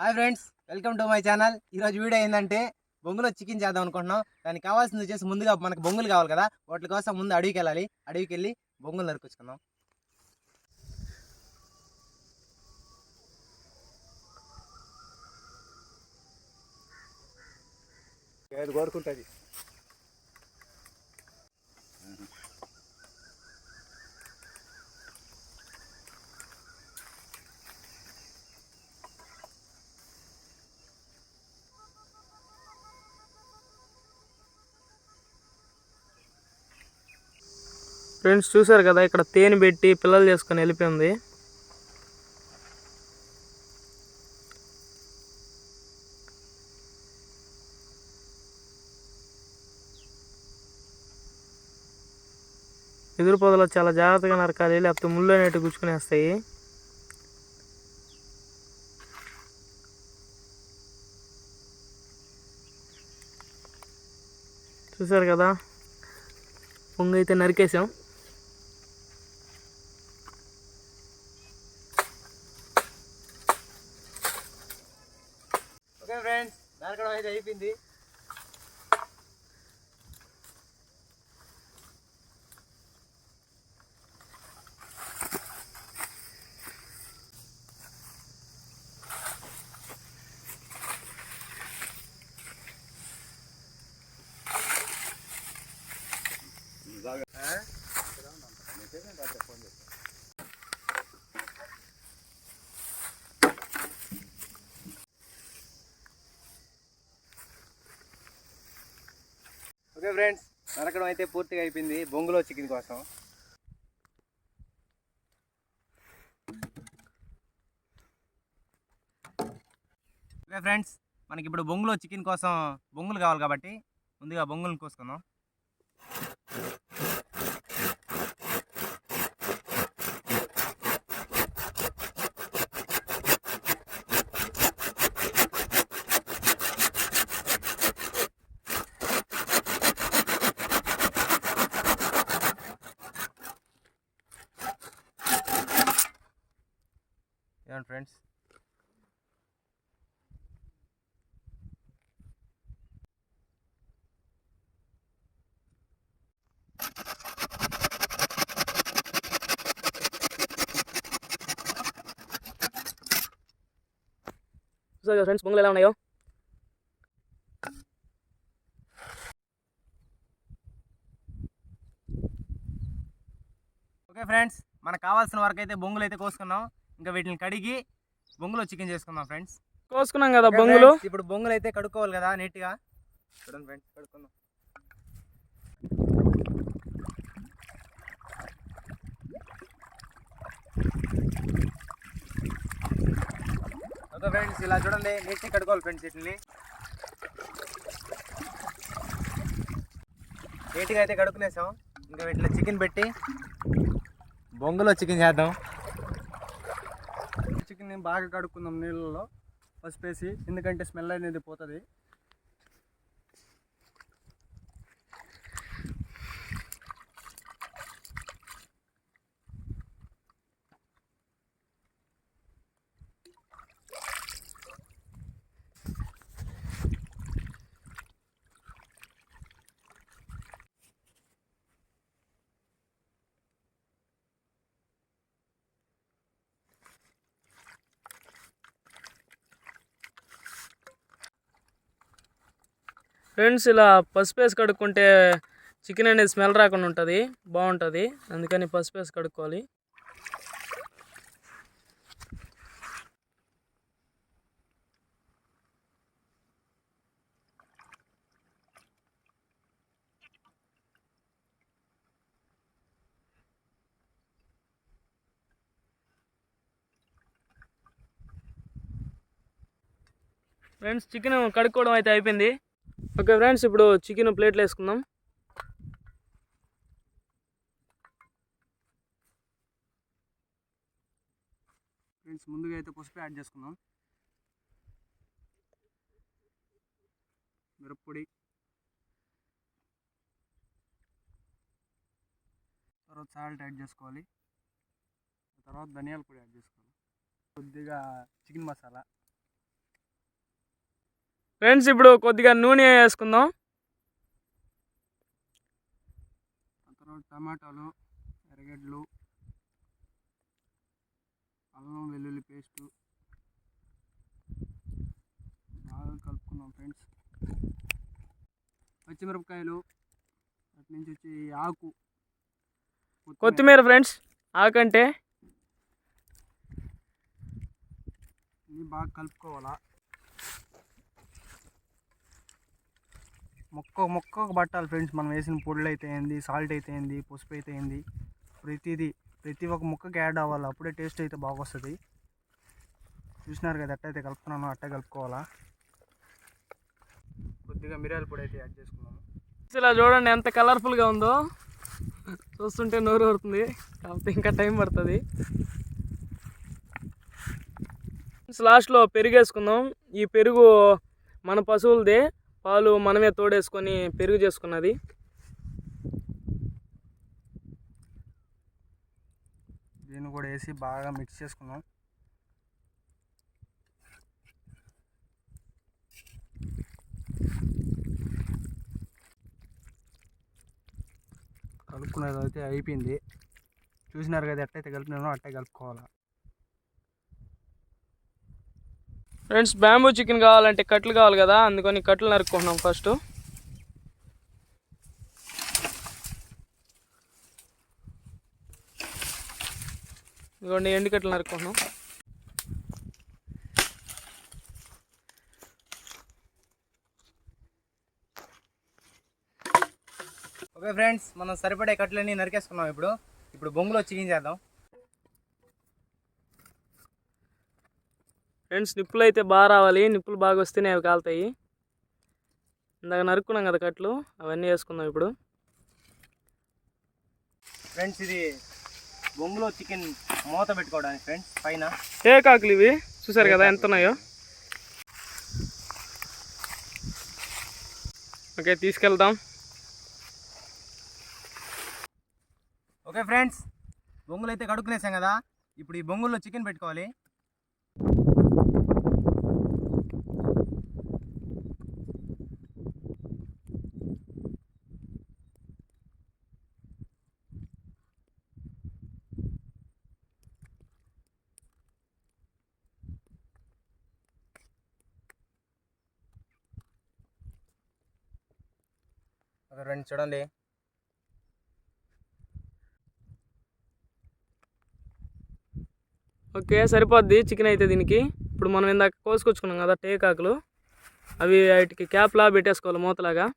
Hi friends, welcome to my channel. ఈరోజు video ఏంటంటే బొంగులో చికెన్ చేద్దాం అనుకుంటున్నాం. దానికి కావాల్సింది వచ్చేసి ముందుగా మనకు బొంగులు కావాలి కదా, వాటి కోసం ముందు అడవికి వెళ్ళాలి. అడవికి వెళ్ళి బొంగులు నరుకొచ్చుకుందాం. కోరుకుంటుంది ఫ్రెండ్స్ చూసారు కదా, ఇక్కడ తేనె పెట్టి పిల్లలు చేసుకొని వెళ్ళిపోయింది. ఎదురు పొదలో చాలా జాగ్రత్తగా నరకాలి, లేకపోతే ముళ్ళు అనేవి గుచ్చుకునేస్తాయి. చూసారు కదా, పొంగు అయితే నరికేసాం. ఓకే ఫ్రెండ్స్, నరకడం అయితే అయిపోయింది. ఓకే ఫ్రెండ్స్, నరకడం అయితే పూర్తిగా అయిపోయింది బొంగులో చికెన్ కోసం. ఓకే ఫ్రెండ్స్, మనకి ఇప్పుడు బొంగులో చికెన్ కోసం బొంగులు కావాలి కాబట్టి ముందుగా బొంగులను కోసుకుందాం. ఏమండి ఫ్రెండ్స్, చూసారు కదా ఫ్రెండ్స్, పొంగులు ఎలా ఉన్నాయో. ఓకే ఫ్రెండ్స్, మనకు కావాల్సిన వరకు అయితే బొంగులు అయితే కోసుకున్నాం. ఇంకా వీటిని కడిగి బొంగులో చికెన్ చేసుకుందాం ఫ్రెండ్స్. కోసుకున్నాం కదా బొంగులు. ఇప్పుడు బొంగులు అయితే కడుక్కోవాలి కదా నీట్గా. చూడండి ఫ్రెండ్స్, కడుక్కుందాం. ఓకే ఫ్రెండ్స్, ఇలా చూడండి, నీట్గా కడుక్కోవాలి ఫ్రెండ్స్. వీటిని నీట్గా అయితే కడుక్కునేసాం. ఇంకా వీటిలో చికెన్ పెట్టి బొంగులో చికెన్ చేద్దాం. చికెన్ బాగా కడుక్కుందాం నీళ్ళలో పసుపు వేసి, ఎందుకంటే స్మెల్ అనేది పోతుంది. ఫ్రెండ్స్, ఇలా పసుపు వేసి కడుక్కుంటే చికెన్ అనేది స్మెల్ రాకుండా ఉంటుంది, బాగుంటుంది. అందుకని పసుపు వేసి కడుక్కోవాలి. ఫ్రెండ్స్, చికెన్ కడుక్కోవడం అయితే అయిపోయింది. ఓకే ఫ్రెండ్స్, ఇప్పుడు చికెన్ ప్లేట్లు వేసుకుందాం. ఫ్రెండ్స్, ముందుగా అయితే పసుపు యాడ్ చేసుకుందాం. మిరప్పొడి, తర్వాత సాల్ట్ యాడ్ చేసుకోవాలి. తర్వాత ధనియాల పొడి యాడ్ చేసుకోవాలి. కొద్దిగా చికెన్ మసాలా, ఫ్రెండ్స్ ఇప్పుడు కొద్దిగా నూనె వేసుకుందాం. ఆ తర్వాత టమాటాలు, ఎర్రగడ్డలు, అల్లం వెల్లుల్లి పేస్టు బాగా కలుపుకున్నాం ఫ్రెండ్స్. పచ్చిమిరపకాయలు, అటు నుంచి వచ్చి ఆకు, కొత్తిమీర ఫ్రెండ్స్, ఆకంటే ఇవి బాగా కలుపుకోవాలా. మొక్కకు పట్టాలి ఫ్రెండ్స్. మనం వేసిన పొడులు అయితే ఏంది, సాల్ట్ అయితే ఏంది, పసుపు అయితే ఏంది, ప్రతి ఒక్క ముక్కకి యాడ్ అవ్వాలి. అప్పుడే టేస్ట్ అయితే బాగా వస్తుంది. చూసినారు కదా ఎట్టయితే కలుపుతున్నానో అట్టే కలుపుకోవాలా. కొద్దిగా మిరియాల పొడి అయితే యాడ్ చేసుకున్నాము. ఇలా చూడండి ఎంత కలర్ఫుల్గా ఉందో, చూస్తుంటే నోరు ఊరుతుంది. కాకపోతే ఇంకా టైం పడుతుంది. లాస్ట్లో పెరుగు వేసుకుందాం. ఈ పెరుగు మన పశువులదే, పాలు మనమే తోడేసుకొని పెరుగు చేసుకున్నది. దీన్ని కూడా వేసి బాగా మిక్స్ చేసుకున్నాం. కలుపుకునేది అయితే అయిపోయింది. చూసినారు కదా ఎట్టయితే కలిపినానో అట్టే కలుపుకోవాలా. ఫ్రెండ్స్ బ్యాంబూ చికెన్ కావాలంటే కట్లు కావాలి కదా, అందుకని కట్లు నరుక్కుంటున్నాం ఫస్ట్. ఇదిగోండి ఎండు కట్లు నరుక్కుంటున్నాం. ఓకే ఫ్రెండ్స్, మనం సరిపడే కట్లన్నీ నరికేసుకున్నాం. ఇప్పుడు బొంగులో చికెన్ చేద్దాం. ఫ్రెండ్స్ నిప్పులు అయితే బాగా రావాలి. నిప్పులు బాగా వస్తేనే అవి కాలుతాయి. ఇందాక నరుక్కున్నాం కదా కట్లు, అవన్నీ వేసుకుందాం ఇప్పుడు. ఫ్రెండ్స్ ఇది బొంగులో చికెన్ మూత పెట్టుకోవడానికి ఫ్రెండ్స్. పైన టేకాకులు ఇవి చూసారు కదా ఎంత ఉన్నాయో. ఓకే తీసుకెళ్దాం. ఓకే ఫ్రెండ్స్, బొంగులు అయితే కడుక్కునేసాం కదా. ఇప్పుడు ఈ బొంగుల్లో చికెన్ పెట్టుకోవాలి. ఓకే ఫ్రెండ్స్ చూడండి, ఓకే సరిపోద్ది చికెన్ అయితే దీనికి. ఇప్పుడు మనం ఇందాక కోసుకొచ్చుకున్నాం కదా టేకాకులు, అవి వాటికి క్యాప్లా పెట్టేసుకోవాలి మూతలాగా.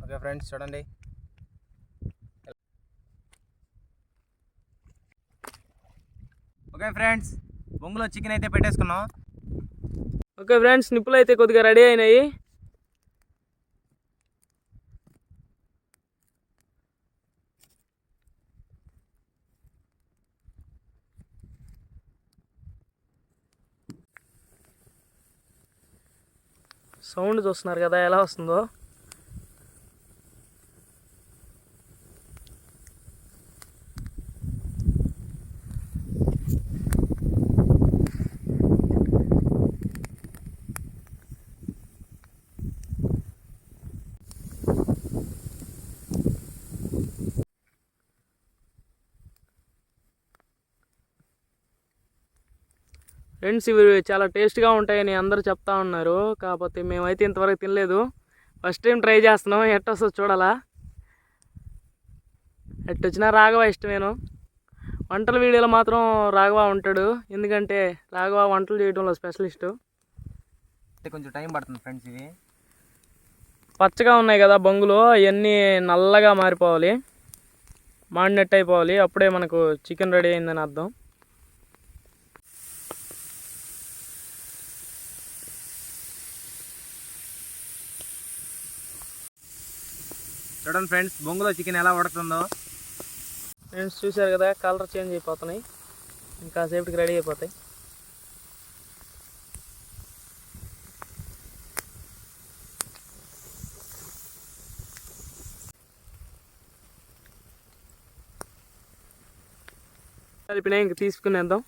ఓకే ఫ్రెండ్స్ చూడండి, ఓకే ఫ్రెండ్స్ బొంగులో చికెన్ అయితే పెట్టేసుకున్నాం. ఓకే ఫ్రెండ్స్ నిప్పులు అయితే కొద్దిగా రెడీ అయినాయి. సౌండ్ చూస్తున్నారు కదా ఎలా వస్తుందో. ఫ్రెండ్స్ ఇవి చాలా టేస్ట్గా ఉంటాయని అందరూ చెప్తా ఉన్నారు. కాకపోతే మేమైతే ఇంతవరకు తినలేదు. ఫస్ట్ టైం ట్రై చేస్తున్నాం. ఎట్టొస్తుందో చూడాలా. ఎట్టొచ్చినా రాఘవ ఇష్టమేను. వంటల వీడియోలో మాత్రం రాఘవ ఉంటాడు, ఎందుకంటే రాఘవ వంటలు చేయడంలో స్పెషలిస్టు. కొంచెం టైం పడుతుంది ఫ్రెండ్స్. ఇవి పచ్చగా ఉన్నాయి కదా బొంగులు, అవన్నీ నల్లగా మారిపోవాలి, మాడినట్టు అయిపోవాలి. అప్పుడే మనకు చికెన్ రెడీ అయిందని అర్థం. చూడండి ఫ్రెండ్స్, బొంగులో చికెన్ ఎలా ఉడుకుతుందో. ఫ్రెండ్స్ చూసారు కదా, కలర్ చేంజ్ అయిపోతున్నాయి, ఇంకా సేపటికి రెడీ అయిపోతాయి. కలిపినాయి, ఇంక తీసుకునేద్దాం.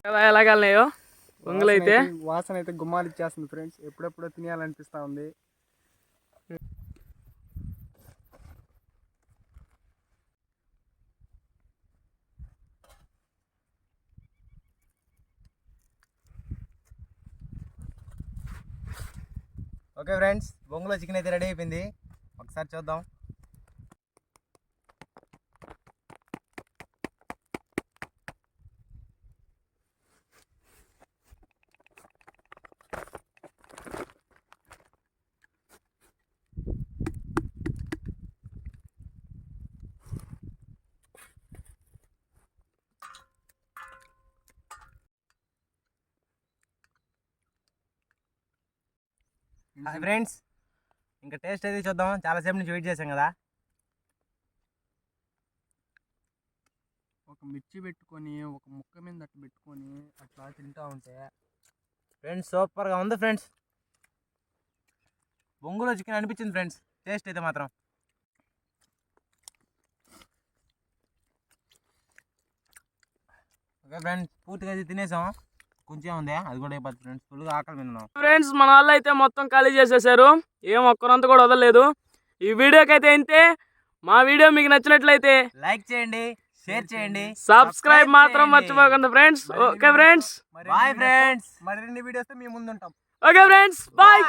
కదా ఎలాగలనాయో బొంగులు అయితే. వాసన అయితే గుమ్మాలు ఇచ్చేస్తుంది ఫ్రెండ్స్, ఎప్పుడెప్పుడో తినేయాలనిపిస్తూ ఉంది. ఓకే ఫ్రెండ్స్, బొంగులో చికెన్ అయితే రెడీ అయిపోయింది, ఒకసారి చూద్దాం. హాయ్ ఫ్రెండ్స్, ఇంకా టేస్ట్ అయితే చూద్దాం, చాలాసేపు నుంచి వెయిట్ చేసాం కదా. ఒక మిర్చి పెట్టుకొని ఒక ముక్క మీద అట్లా పెట్టుకొని అట్లా తింటా ఉంటే ఫ్రెండ్స్ సూపర్గా ఉంది ఫ్రెండ్స్. బొంగులో చికెన్ అనిపించింది ఫ్రెండ్స్, టేస్ట్ అయితే మాత్రం. ఓకే ఫ్రెండ్స్, పూర్తిగా అయితే తినేసాం, కొంచెం ఉంది అది కూడా అయిపోతుంది ఫ్రెండ్స్, ఫుల్గా ఆకలి మీద ఉన్నాం. ఫ్రెండ్స్ మన వాళ్ళు అయితే మొత్తం ఖాళీ చేసేసారు, ఏం ఒక్కరంతా కూడా వదలలేదు. ఈ వీడియోకి అయితే అయితే మా వీడియో మీకు నచ్చినట్లయితే లైక్ చేయండి, షేర్ చేయండి, సబ్స్క్రైబ్ మాత్రం మర్చిపోకండి friends. Okay friends, bye friends. మరిన్ని వీడియోస్ మీ ముందు ఉంటాం. Okay friends, bye.